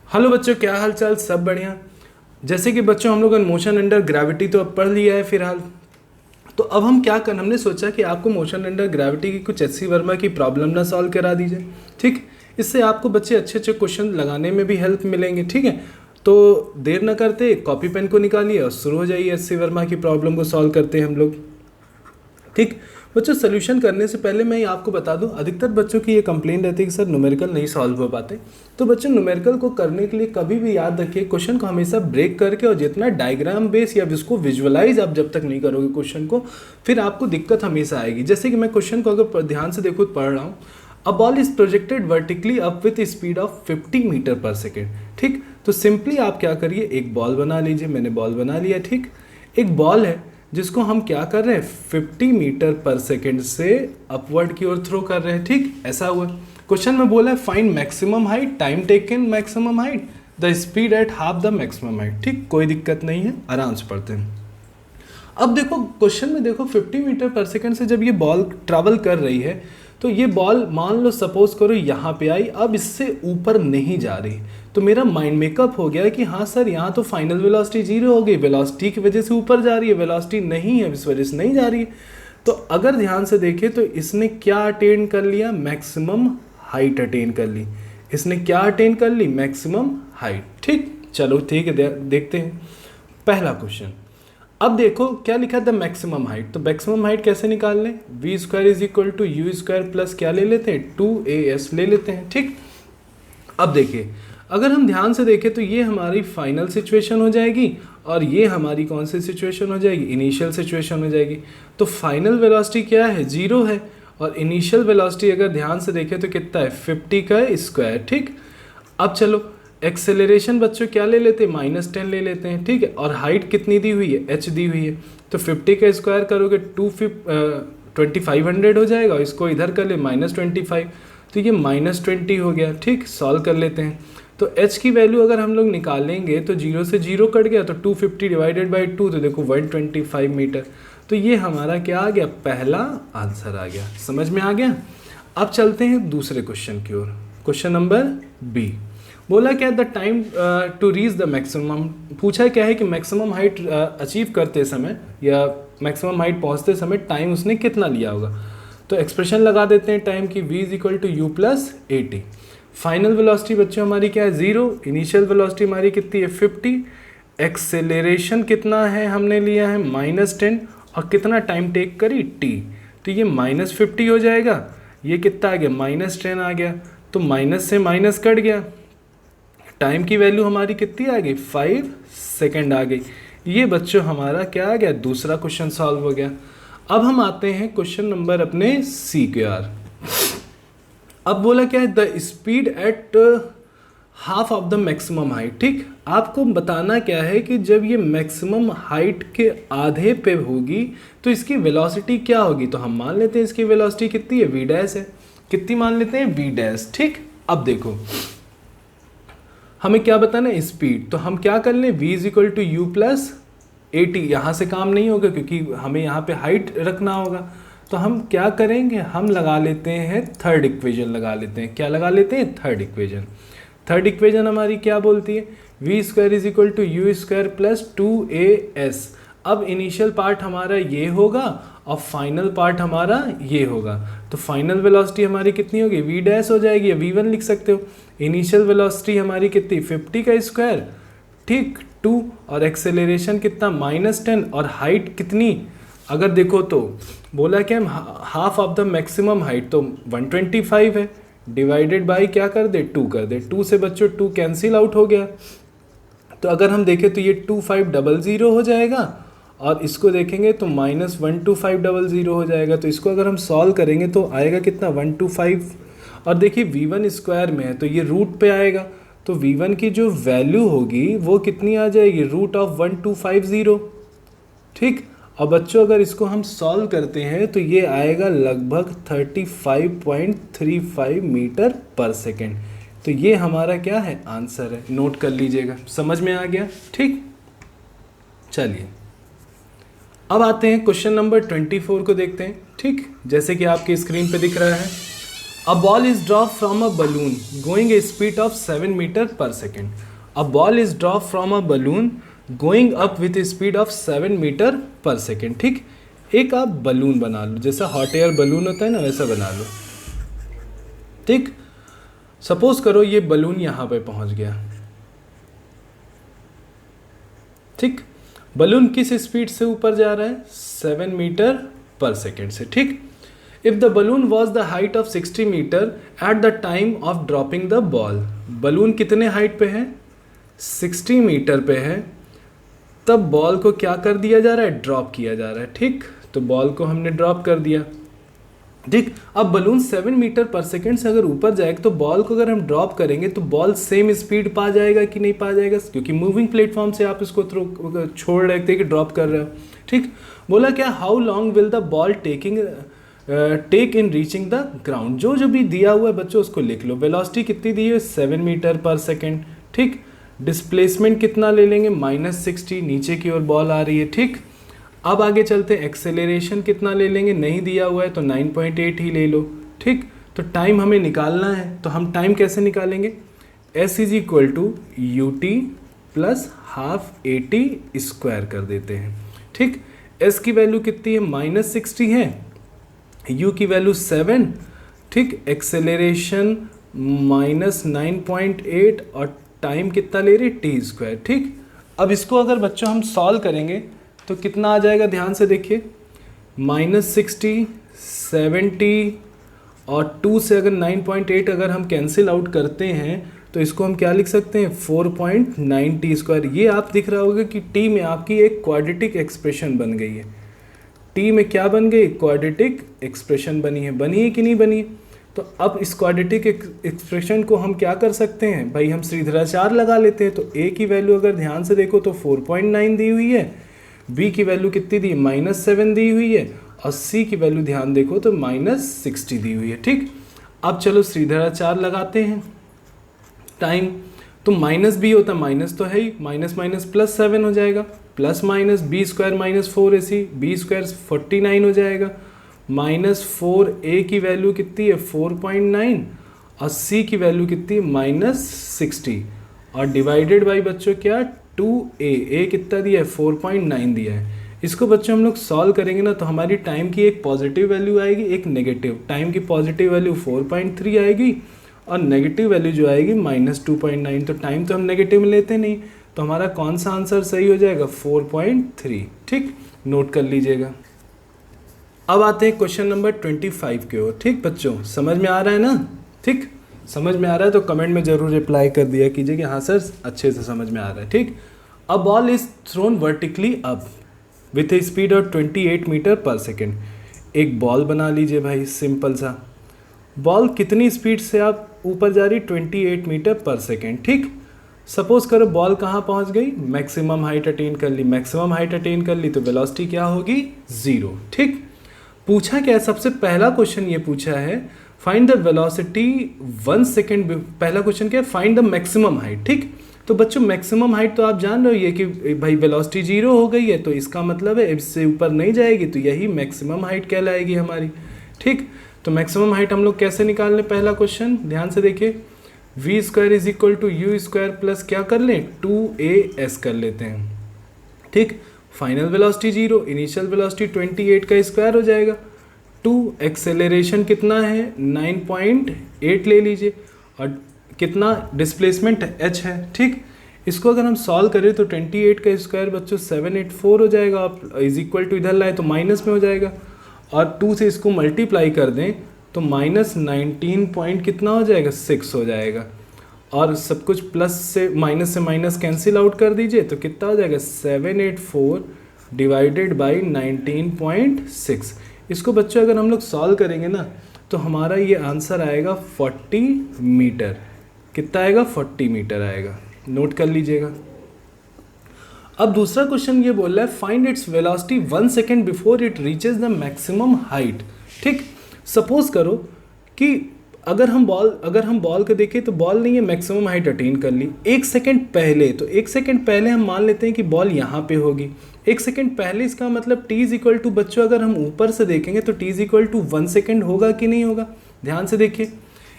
Hello बच्चों, क्या हाल चाल? सब बढ़िया। जैसे कि बच्चों हम लोग मोशन अंडर ग्रेविटी तो अब पढ़ लिया है फिलहाल। तो अब हम क्या करना, हमने सोचा कि आपको मोशन अंडर ग्रेविटी की कुछ एच सी वर्मा की प्रॉब्लम ना सॉल्व करा दीजिए। ठीक, इससे आपको बच्चे अच्छे अच्छे क्वेश्चन लगाने में भी हेल्प मिलेंगे। ठीक है, तो देर ना करते कॉपी पेन को निकालिए और शुरू हो जाइए। एच सी वर्मा की प्रॉब्लम को सॉल्व करते हैं हम लोग। ठीक बच्चों, सोल्यूशन करने से पहले मैं ये आपको बता दूं, अधिकतर बच्चों की ये कंप्लेंट रहती है कि सर न्यूमेरिकल नहीं सॉल्व हो पाते। तो बच्चों न्यूमेरिकल को करने के लिए कभी भी याद रखिए, क्वेश्चन को हमेशा ब्रेक करके और जितना डायग्राम बेस या इसको विजुअलाइज आप जब तक नहीं करोगे क्वेश्चन को, फिर आपको दिक्कत हमेशा आएगी। जैसे कि मैं क्वेश्चन को अगर ध्यान से देखो पढ़ रहा हूँ, a ball is projected vertically up with speed of 50 meter per second. ठीक, तो सिंपली आप क्या करिए, एक बॉल बना लीजिए। मैंने बॉल बना लिया। ठीक, एक बॉल है जिसको हम क्या कर रहे हैं, 50 मीटर पर सेकेंड से अपवर्ड की ओर थ्रो कर रहे हैं। ठीक, ऐसा हुआ। क्वेश्चन में बोला है find maximum height, time taken maximum height, the speed at half the maximum height. ठीक, कोई दिक्कत नहीं है, आराम से पढ़ते हैं। अब देखो क्वेश्चन में देखो 50 मीटर पर सेकेंड से जब ये बॉल ट्रैवल कर रही है, तो ये बॉल मान लो सपोज करो यहाँ पे आई, अब इससे ऊपर नहीं जा रही। तो मेरा माइंड मेकअप हो गया कि हाँ सर, यहाँ तो फाइनल वेलोसिटी जीरो हो गई, वेलोसिटी की वजह से ऊपर जा रही है, वेलोसिटी नहीं है इस वजह से नहीं जा रही है। तो अगर ध्यान से देखें तो इसने क्या अटेन कर लिया, मैक्सिमम हाइट अटेन कर ली। इसने क्या अटेन कर ली, मैक्सिमम हाइट। ठीक, चलो ठीक है, देखते हैं पहला क्वेश्चन। अब देखो क्या लिखा था, मैक्सिमम हाइट। तो मैक्सिमम हाइट कैसे निकाल लें, v square is equal to u square plus क्या ले लेते हैं, 2as ले लेते हैं। ठीक, अब देखिए अगर हम ध्यान से देखें तो ये हमारी फाइनल सिचुएशन हो जाएगी और ये हमारी कौन सी सिचुएशन हो जाएगी, इनिशियल सिचुएशन हो जाएगी। तो फाइनल वेलोसिटी क्या है, जीरो है, और इनिशियल वेलोसिटी अगर ध्यान से देखें तो कितना है, 50 का स्क्वायर। ठीक, अब चलो एक्सेलरेशन बच्चों क्या ले लेते हैं, -10 ले लेते हैं। ठीक है, और हाइट कितनी दी हुई है, h दी हुई है। तो 50 का स्क्वायर करोगे 2500 हो जाएगा, इसको इधर कर ले -25, तो ये -20 हो गया। ठीक, सॉल्व कर लेते हैं। तो h की वैल्यू अगर हम लोग निकालेंगे तो 0 से 0 कट गया, तो 250 डिवाइडेड बाई 2, तो देखो 125 मीटर। तो ये हमारा क्या आ गया, पहला आंसर आ गया। समझ में आ गया। अब चलते हैं दूसरे क्वेश्चन की ओर। क्वेश्चन नंबर बी बोला क्या, the time to reach the maximum. पूछा क्या है कि मैक्सिमम हाइट अचीव करते समय या मैक्सिमम हाइट पहुंचते समय टाइम उसने कितना लिया होगा। तो एक्सप्रेशन लगा देते हैं टाइम की, v is equal to u plus 80। Final velocity बच्चों हमारी क्या है, 0। इनिशियल वेलोसिटी हमारी कितनी है, 50। एक्सेलरेशन कितना है, हमने लिया है -10, और कितना टाइम टेक करी, t। तो ये -50 हो जाएगा, ये कितना आ गया, -10 आ गया। तो माइनस से माइनस कट गया, टाइम की वैल्यू हमारी कितनी आ गई, 5 सेकेंड आ गई। ये बच्चों हमारा क्या आ गया, दूसरा क्वेश्चन सॉल्व हो गया। अब हम आते हैं क्वेश्चन नंबर अपने सी के आर। अब बोला क्या है, the speed at half of the maximum height. ठीक, आपको बताना क्या है कि जब ये मैक्सिमम हाइट के आधे पे होगी तो इसकी वेलोसिटी क्या होगी। तो हम मान लेते हैं इसकी वेलोसिटी कितनी है, वी डैश है। कितनी मान लेते हैं, वी डैश। ठीक, अब देखो हमें क्या बताना है, स्पीड। तो हम क्या कर लें, v is equal to u plus 80। यहाँ से काम नहीं होगा क्योंकि हमें यहाँ पे हाइट रखना होगा। तो हम क्या करेंगे, हम लगा लेते हैं थर्ड इक्वेशन लगा लेते हैं। क्या लगा लेते हैं, थर्ड इक्वेशन। थर्ड इक्वेशन हमारी क्या बोलती है, v square is equal to u square plus 2as। अब इनिशियल पार्ट हमारा ये होगा और फाइनल पार्ट हमारा ये होगा। तो फाइनल वेलोसिटी हमारी कितनी होगी, v डैश हो जाएगी, या v1 लिख सकते हो। इनिशियल वेलोसिटी हमारी कितनी, 50 का स्क्वायर, ठीक, 2, और एक्सेलरेशन कितना, -10, और हाइट कितनी, अगर देखो तो बोला कि हम half of the maximum height, तो 125 है, डिवाइडेड बाई क्या कर दे, 2 कर दे। 2 से बच्चों 2 कैंसिल आउट हो गया। तो अगर हम देखें तो ये 2500 हो जाएगा, और इसको देखेंगे तो -12500 हो जाएगा। तो इसको अगर हम सॉल्व करेंगे तो आएगा कितना, 125। और देखिए v1 स्क्वायर में है तो ये रूट पे आएगा, तो v1 की जो वैल्यू होगी वो कितनी आ जाएगी, √1250। ठीक, और बच्चों अगर इसको हम सॉल्व करते हैं तो ये आएगा लगभग 35.35 मीटर पर सेकेंड। तो ये हमारा क्या है, आंसर है। नोट कर लीजिएगा, समझ में आ गया। ठीक, चलिए अब आते हैं क्वेश्चन नंबर 24 को देखते हैं। ठीक, जैसे कि आपकी स्क्रीन पे दिख रहा है। A ball is dropped from a balloon going a speed of 7 meter per second. A ball is dropped from a balloon going up with a speed of 7 meter per second. ठीक, एक आप balloon बना लो, जैसा hot air balloon होता है ना वैसा बना लो. ठीक, सपोज करो ये बलून यहाँ पे पहुँच गया. ठीक, बलून किस स्पीड से ऊपर जा रहा है? 7 मीटर पर सेकेंड से. ठीक, if the balloon was the height of 60 meter at the time of dropping the ball. Balloon कितने हाइट पे है? 60 मीटर पे है. तब बॉल को क्या कर दिया जा रहा है? ड्रॉप किया जा रहा है. ठीक, तो बॉल को हमने ड्रॉप कर दिया. ठीक, अब बलून 7 मीटर पर सेकेंड से अगर ऊपर जाएगा तो बॉल को अगर हम ड्रॉप करेंगे तो बॉल सेम स्पीड पा जाएगा कि नहीं पा जाएगा? क्योंकि मूविंग प्लेटफॉर्म से आप इसको थ्रो छोड़ रहे थे कि ड्रॉप कर रहे हो. ठीक, बोला क्या, how long will the ball take in reaching the ground. जो भी दिया हुआ है बच्चों उसको लिख लो. वेलोसिटी कितनी दी है? 7 मीटर पर सेकेंड. ठीक, डिस्प्लेसमेंट कितना ले लेंगे? -60, नीचे की ओर बॉल आ रही है. ठीक, अब आगे चलते हैं. एक्सेलरेशन कितना ले लेंगे? नहीं दिया हुआ है तो 9.8 ही ले लो. ठीक, तो टाइम हमें निकालना है तो हम टाइम कैसे निकालेंगे? S is equal to UT plus half AT square कर देते हैं. ठीक, S की वैल्यू कितनी है? -60 है. U की वैल्यू 7. ठीक, एक्सेलरेशन -9.8 और टाइम कितना ले रहे? T square. ठीक, अब इसको अगर बच्चों हम सॉल्व करेंगे तो कितना आ जाएगा? ध्यान से देखिए, -60, 70 और 2 से अगर 9.8 अगर हम कैंसिल आउट करते हैं तो इसको हम क्या लिख सकते हैं? 4.9 T स्क्वायर. ये आप दिख रहा होगा कि T में आपकी एक क्वाड्रेटिक एक्सप्रेशन बन गई है. T में क्या बन गई? क्वाड्रेटिक एक्सप्रेशन बनी है. बनी है कि नहीं बनी? तो अब इस क्वाड्रेटिक एक्सप्रेशन को हम क्या कर सकते हैं भाई? हम सीधाचार लगा लेते हैं. तो A की वैल्यू अगर ध्यान से देखो तो 4.9 दी हुई है. B की वैल्यू कितनी दी? -7 दी हुई है. और C की वैल्यू ध्यान देखो तो -60 दी हुई है. ठीक, अब चलो सीधाचार लगाते हैं. टाइम तो माइनस भी होता है, माइनस तो है ही, माइनस माइनस प्लस 7 हो जाएगा. Plus minus B square -4AC, B square 49 हो जाएगा. -4A की वैल्यू कितनी है? 4.9 और C की वैल्यू कितनी है? -60 और डिवाइडेड बाई बच्चों क्या? 2A. A कितना दिया है? 4.9 दिया है. इसको बच्चों हम लोग सॉल्व करेंगे ना तो हमारी टाइम की एक पॉजिटिव वैल्यू आएगी, एक नेगेटिव. टाइम की पॉजिटिव वैल्यू 4.3 आएगी और नेगेटिव वैल्यू जो आएगी -2.9. तो टाइम तो हम नेगेटिव में लेते नहीं, तो हमारा कौन सा आंसर सही हो जाएगा? 4.3. ठीक, नोट कर लीजिएगा. अब आते हैं क्वेश्चन नंबर 25 के ओर. ठीक बच्चों, समझ में आ रहा है ना? ठीक, समझ में आ रहा है तो कमेंट में जरूर रिप्लाई कर दिया कीजिए कि हाँ सर अच्छे से समझ में आ रहा है. ठीक, a ball is thrown vertically up with a speed of 28 meter per second. एक बॉल बना लीजिए भाई, सिंपल सा. बॉल कितनी स्पीड से आप ऊपर जा रही? 28 मीटर पर सेकेंड. ठीक, सपोज करो बॉल कहाँ पहुँच गई? मैक्सिमम हाइट अटेन कर ली. मैक्सिमम हाइट अटेन कर ली तो वेलोसिटी क्या होगी? 0. ठीक, पूछा क्या है? सबसे पहला क्वेश्चन ये पूछा है फाइंड द वेलोसिटी 1 सेकेंड. पहला क्वेश्चन क्या है? Find the maximum height. ठीक, तो बच्चों मैक्सिमम हाइट तो आप जान रहे हो ये कि भाई वेलोसिटी 0 हो गई है तो इसका मतलब है इससे ऊपर नहीं जाएगी तो यही मैक्सिमम हाइट कहलाएगी हमारी. ठीक, तो मैक्सिमम हाइट हम लोग कैसे निकाल लें? पहला क्वेश्चन ध्यान से देखिए, V square is equal to U square plus क्या कर लें? 2AS कर लेते हैं. ठीक, फाइनल वेलोसिटी 0, इनिशियल वेलोसिटी 28 का स्क्वायर हो जाएगा. 2 एक्सेलरेशन कितना है? 9.8 ले लीजिए और कितना डिस्प्लेसमेंट H है. ठीक, इसको अगर हम सॉल्व करें तो 28 का स्क्वायर बच्चों 784 हो जाएगा. आप इज इक्वल टू इधर लाए तो माइनस में हो जाएगा और 2 से इसको मल्टीप्लाई कर दें तो -19 पॉइंट कितना हो जाएगा? 6 हो जाएगा. और सब कुछ प्लस से माइनस कैंसिल आउट कर दीजिए तो कितना हो जाएगा? 784 डिवाइडेड बाई 19.6. इसको बच्चों अगर हम लोग सॉल्व करेंगे ना तो हमारा ये आंसर आएगा 40 मीटर. कितना आएगा? 40 मीटर आएगा. नोट कर लीजिएगा. अब दूसरा क्वेश्चन ये बोल रहा है find its velocity 1 second before it reaches the maximum height. ठीक, सपोज करो कि अगर हम बॉल को देखें तो बॉल नहीं है मैक्सिमम हाइट अटेन कर ली 1 सेकेंड पहले. तो 1 सेकेंड पहले हम मान लेते हैं कि बॉल यहाँ पे होगी. 1 सेकेंड पहले इसका मतलब t इज इक्वल टू बच्चों अगर हम ऊपर से देखेंगे तो t is equal to 1 second होगा कि नहीं होगा? ध्यान से देखिए,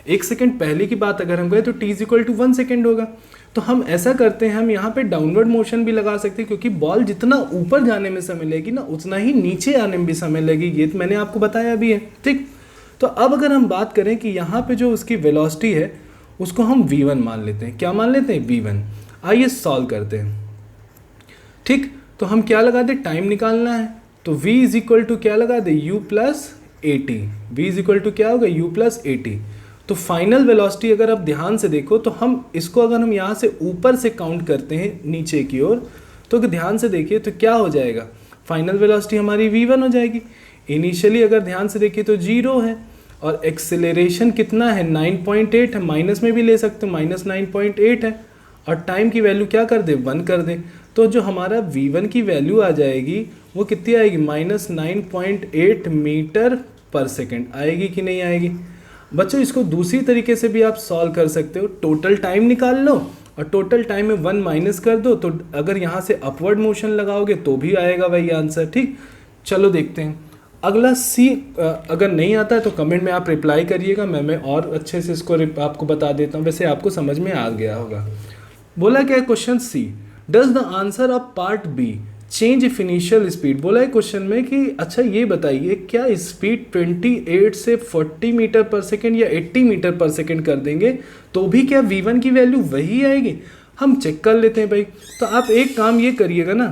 1 सेकंड पहले की बात अगर हम करें तो t = 1 सेकंड होगा। तो हम ऐसा करते हैं, हम यहाँ पे डाउनवर्ड मोशन भी लगा सकते हैं, क्योंकि बॉल जितना ऊपर जाने में समय लेगी ना उतना ही नीचे आने में भी समय लगेगी, ये तो मैंने आपको बताया भी है। ठीक, तो अब अगर हम बात करें कि यहाँ पे जो उसकी वेलोसिटी है उसको हम v1 मान लेते हैं। क्या मान लेते हैं? v1। आइए सॉल्व करते हैं। ठीक, तो हम क्या लगा दें? टाइम निकालना है, तो v = क्या लगा दे? u + at। v = क्या होगा? u + at। तो फाइनल वेलोसिटी अगर आप ध्यान से देखो तो हम इसको अगर हम यहाँ से ऊपर से काउंट करते हैं नीचे की ओर, तो अगर ध्यान से देखिए तो क्या हो जाएगा? फाइनल वेलोसिटी हमारी v1 हो जाएगी। इनिशियली अगर ध्यान से देखिए तो 0 है, और एक्सेलरेशन कितना है? 9.8 है, माइनस में भी ले सकते हो, -9.8 है, और टाइम की वैल्यू क्या कर दे? 1 कर दे। तो जो हमारा v1 की वैल्यू आ जाएगी वो कितनी आएगी? -9.8 मीटर पर सेकेंड आएगी कि नहीं आएगी? बच्चों इसको दूसरी तरीके से भी आप सॉल्व कर सकते हो। टोटल टाइम निकाल लो और टोटल टाइम में 1 माइनस कर दो, तो अगर यहाँ से अपवर्ड मोशन लगाओगे तो भी आएगा वही आंसर। ठीक, चलो देखते हैं अगला सी। अगर नहीं आता है तो कमेंट में आप रिप्लाई करिएगा, मैं और अच्छे से इसको आपको बता देता हूँ, वैसे आपको समझ में आ गया होगा। बोला क्या है question C, does the answer of part B change if initial speed. बोला है क्वेश्चन में कि अच्छा ये बताइए क्या स्पीड 28 से 40 मीटर पर सेकेंड या 80 मीटर पर सेकेंड कर देंगे तो भी क्या v1 की वैल्यू वही आएगी? हम चेक कर लेते हैं भाई। तो आप एक काम ये करिएगा ना,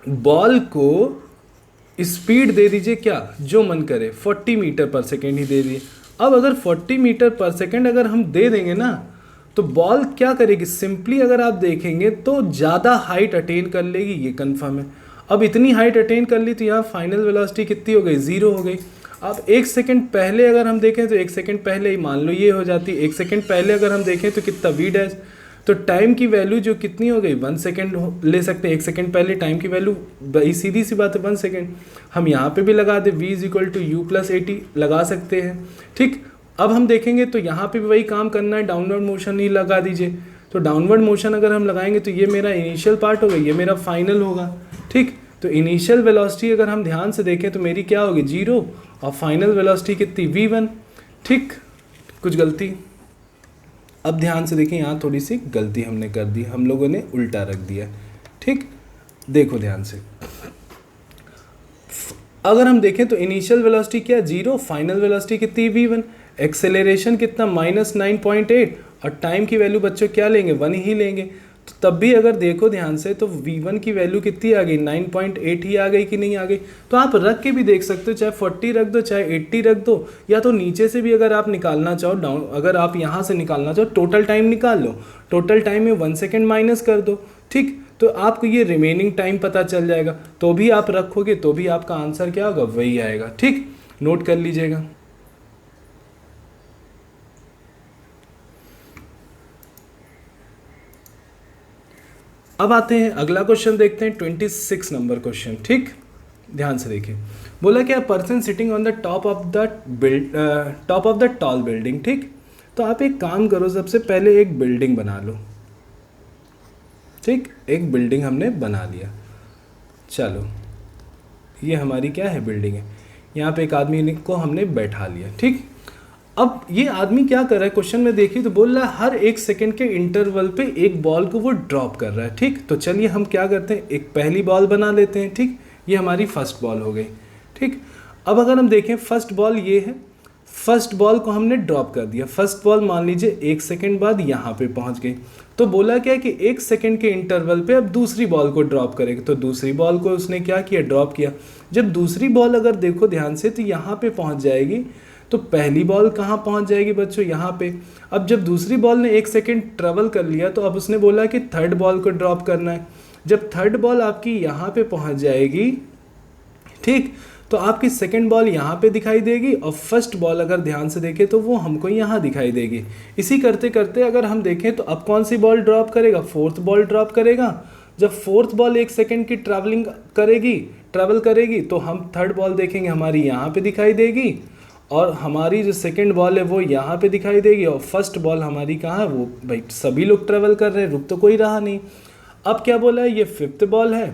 बॉल को स्पीड दे दीजिए, क्या जो मन करे 40 मीटर पर सेकेंड ही दे दिए। अब अगर 40 मीटर पर सेकेंड अगर हम दे देंगे ना तो बॉल क्या करेगी? सिंपली अगर आप देखेंगे तो ज़्यादा हाइट अटेन कर लेगी, ये कंफर्म है। अब इतनी हाइट अटेन कर ली तो यहाँ फाइनल वेलोसिटी कितनी हो गई? 0 हो गई। अब 1 सेकंड पहले अगर हम देखें तो 1 सेकंड पहले ही मान लो ये हो जाती है। 1 सेकंड पहले अगर हम देखें तो कितना v', तो टाइम की वैल्यू जो कितनी हो गई? 1 सेकंड ले सकते हैं। 1 सेकंड पहले टाइम की वैल्यू सीधी सी बात है 1 सेकंड। हम यहाँ पे भी लगा दें v = u + at लगा सकते हैं। ठीक, अब हम देखेंगे तो यहाँ पे भी वही काम करना है, डाउनवर्ड मोशन ही लगा दीजिए। तो डाउनवर्ड मोशन अगर हम लगाएंगे तो ये मेरा इनिशियल पार्ट होगा, ये मेरा फाइनल होगा। ठीक, तो इनिशियल वेलोसिटी अगर हम ध्यान से देखें तो मेरी क्या होगी? 0, और फाइनल वेलोसिटी कितनी? v1। ठीक, कुछ गलती, अब ध्यान से देखें, यहाँ थोड़ी सी गलती हमने कर दी, हम लोगों ने उल्टा रख दिया। ठीक, देखो ध्यान से, अगर हम देखें तो इनिशियल वेलोसिटी क्या? 0, फाइनल वेलोसिटी कितनी? v1। एक्सेलरेशन कितना? -9.8, और टाइम की वैल्यू बच्चों क्या लेंगे? 1 ही लेंगे। तो तब भी अगर देखो ध्यान से तो v1 की वैल्यू कितनी आ गई? 9.8 ही आ गई कि नहीं आ गई? तो आप रख के भी देख सकते हो, चाहे 40 रख दो चाहे 80 रख दो, या तो नीचे से भी अगर आप निकालना चाहो डाउन, अगर आप यहाँ से निकालना चाहो टोटल टाइम निकाल लो, टोटल टाइम में 1 सेकेंड माइनस कर दो। ठीक, तो आपको ये रिमेनिंग टाइम पता चल जाएगा, तो भी आप रखोगे तो भी आपका आंसर क्या होगा? वही आएगा। ठीक, नोट कर लीजिएगा। अब आते हैं अगला क्वेश्चन देखते हैं, 26 नंबर क्वेश्चन। ठीक, ध्यान से देखिए, बोला क्या? Person sitting on the top of the tall building. ठीक, तो आप एक काम करो, सबसे पहले एक बिल्डिंग बना लो। ठीक, एक बिल्डिंग हमने बना लिया। चलो, ये हमारी क्या है? बिल्डिंग है। यहाँ पे एक आदमी को हमने बैठा लिया। ठीक, अब ये आदमी क्या कर रहा है? क्वेश्चन में देखिए तो बोल रहा है हर 1 सेकंड के इंटरवल पे एक बॉल को वो ड्रॉप कर रहा है। ठीक, तो चलिए हम क्या करते हैं, एक पहली बॉल बना लेते हैं। ठीक, ये हमारी फर्स्ट बॉल हो गई। ठीक, अब अगर हम देखें फर्स्ट बॉल ये है, फर्स्ट बॉल को हमने ड्रॉप कर दिया। फर्स्ट बॉल मान लीजिए 1 सेकंड बाद यहाँ पे पहुँच गई, तो बोला क्या कि 1 सेकंड के इंटरवल पे अब दूसरी बॉल को ड्रॉप करेगा। तो दूसरी बॉल को उसने क्या किया? ड्रॉप किया। जब दूसरी बॉल अगर देखो ध्यान से तो यहाँ पे पहुँच जाएगी, तो पहली बॉल कहाँ पहुँच जाएगी बच्चों? यहाँ पे। अब जब दूसरी बॉल ने 1 सेकंड ट्रेवल कर लिया तो अब उसने बोला कि थर्ड बॉल को ड्रॉप करना है। जब थर्ड बॉल आपकी यहाँ पे पहुँच जाएगी, ठीक, तो आपकी सेकंड बॉल यहाँ पे दिखाई देगी, और फर्स्ट बॉल अगर ध्यान से देखें तो वो हमको यहाँ दिखाई देगी। इसी करते करते अगर हम देखें तो अब कौन सी बॉल ड्रॉप करेगा? फोर्थ बॉल ड्रॉप करेगा। जब फोर्थ बॉल 1 सेकंड की ट्रैवल करेगी तो हम थर्ड बॉल देखेंगे हमारी यहाँ पे दिखाई देगी, और हमारी जो सेकंड बॉल है वो यहाँ पे दिखाई देगी, और फर्स्ट बॉल हमारी कहाँ है? वो भाई सभी लोग ट्रैवल कर रहे हैं, रुक तो कोई रहा नहीं। अब क्या बोला है? ये फिफ्थ बॉल है।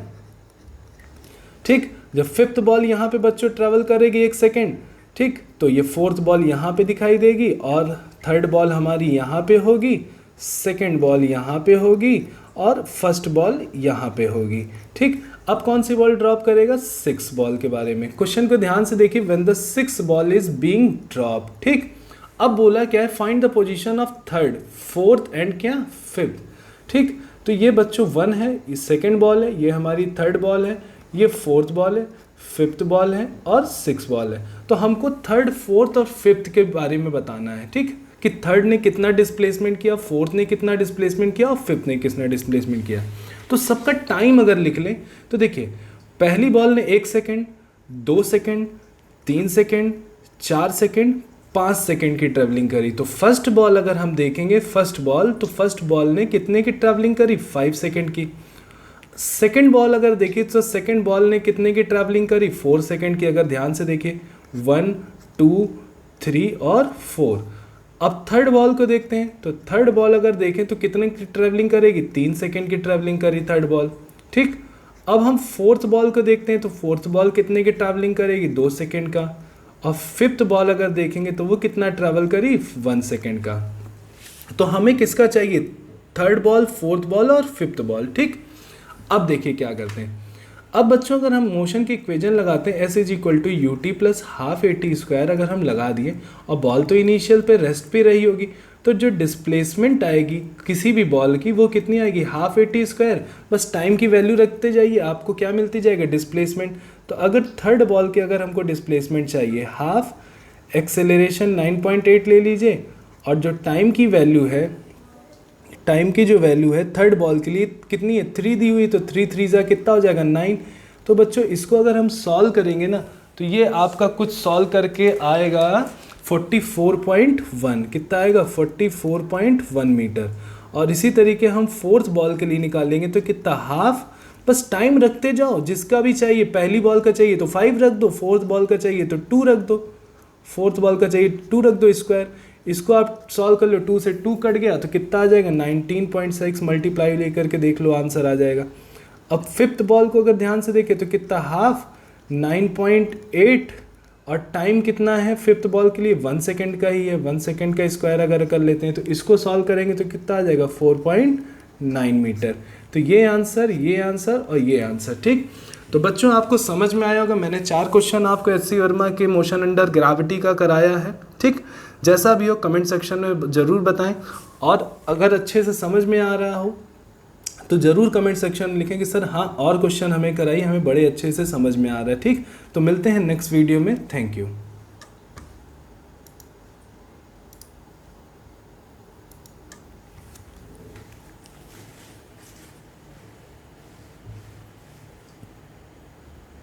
ठीक, जब फिफ्थ बॉल यहाँ पे बच्चों ट्रैवल करेगी 1 सेकंड, ठीक। तो ये फोर्थ बॉल यहाँ पे दिखाई देगी और थर्ड बॉल हमारी यहाँ पे होगी, सेकंड बॉल यहाँ पे होगी और फर्स्ट बॉल यहाँ पे होगी। ठीक। अब कौन सी बॉल ड्रॉप करेगा? 6 बॉल के बारे में। क्वेश्चन को ध्यान से देखिए, when the 6 ball is being drop. ठीक। अब बोला क्या है? Find the position of third, fourth and क्या, फिफ्थ। ठीक। तो ये बच्चों 1 है, ये सेकंड बॉल है, ये हमारी थर्ड बॉल है, ये फोर्थ बॉल है, फिफ्थ बॉल है और 6 बॉल है। तो हमको थर्ड, फोर्थ और फिफ्थ के बारे में बताना है। ठीक, कि थर्ड ने कितना डिस्प्लेसमेंट किया, फोर्थ ने कितना डिस्प्लेसमेंट किया और फिफ्थ ने कितना डिस्प्लेसमेंट किया। तो सबका टाइम अगर लिख लें तो देखिए, पहली बॉल ने 1 second, 2 second, 3 second, 4 second, 5 second की ट्रैवलिंग करी। तो फर्स्ट बॉल अगर हम देखेंगे, फर्स्ट बॉल ने कितने की ट्रैवलिंग करी? 5 सेकेंड की। सेकेंड बॉल अगर देखिए तो सेकेंड बॉल ने कितने की ट्रैवलिंग करी? 4 सेकेंड की। अगर ध्यान से देखिए 1, 2, 3 और 4। अब थर्ड बॉल को देखते हैं, तो थर्ड बॉल अगर देखें तो कितने की ट्रैवलिंग करेगी? 3 सेकेंड की ट्रैवलिंग करी थर्ड बॉल। ठीक। अब हम फोर्थ बॉल को देखते हैं, तो फोर्थ बॉल कितने की ट्रैवलिंग करेगी? 2 सेकेंड का। और फिफ्थ बॉल अगर देखेंगे तो वो कितना ट्रैवल करी? 1 सेकेंड का। तो हमें किसका चाहिए? थर्ड बॉल, फोर्थ बॉल और फिफ्थ बॉल। ठीक। अब देखिए क्या करते हैं। अब बच्चों अगर हम मोशन की इक्वेशन लगाते हैं, S = ut + हाफ AT² अगर हम लगा दिए और बॉल तो इनिशियल पे रेस्ट पे रही होगी, तो जो डिस्प्लेसमेंट आएगी किसी भी बॉल की वो कितनी आएगी? Half AT²। बस टाइम की वैल्यू रखते जाइए, आपको क्या मिलती जाएगा? डिस्प्लेसमेंट। तो अगर थर्ड बॉल के अगर हमको डिस्प्लेसमेंट चाहिए हाफ, एक्सेलरेशन 9.8 ले लीजिए, और जो टाइम की वैल्यू है, टाइम की जो वैल्यू है थर्ड बॉल के लिए कितनी है? 3 दी हुई, तो 3 3 जा कितना हो जाएगा? 9। तो बच्चों इसको अगर हम सॉल्व करेंगे ना, तो ये आपका कुछ सॉल्व करके आएगा 44.1। कितना आएगा? 44.1 मीटर। और इसी तरीके हम फोर्थ बॉल के लिए निकालेंगे तो कितना? हाफ। बस टाइम रखते जाओ, जिसका भी चाहिए, पहली बॉल का चाहिए तो 5 रख दो, फोर्थ बॉल का चाहिए तो 2 रख दो, फोर्थ बॉल का चाहिए 2 रख दो स्क्वायर। इसको आप सॉल्व कर लो, 2 से 2 कट गया तो कितना आ जाएगा? 19.6। मल्टीप्लाई लेकर के देख लो, आंसर आ जाएगा। अब फिफ्थ बॉल को अगर ध्यान से देखें तो कितना? हाफ, 9.8। और टाइम कितना है फिफ्थ बॉल के लिए? 1 सेकेंड का ही है। 1 सेकेंड का स्क्वायर अगर कर लेते हैं तो इसको सॉल्व करेंगे तो कितना आ जाएगा? 4.9 मीटर। तो ये आंसर, ये आंसर और ये आंसर। ठीक। तो बच्चों आपको समझ में आया होगा, मैंने 4 क्वेश्चन आपको एच.सी. वर्मा के मोशन अंडर ग्रेविटी का कराया है। ठीक। जैसा भी हो कमेंट सेक्शन में ज़रूर बताएं, और अगर अच्छे से समझ में आ रहा हो तो ज़रूर कमेंट सेक्शन में लिखें कि सर हाँ और क्वेश्चन हमें कराइए, हमें बड़े अच्छे से समझ में आ रहा है। ठीक। तो मिलते हैं नेक्स्ट वीडियो में। Thank you.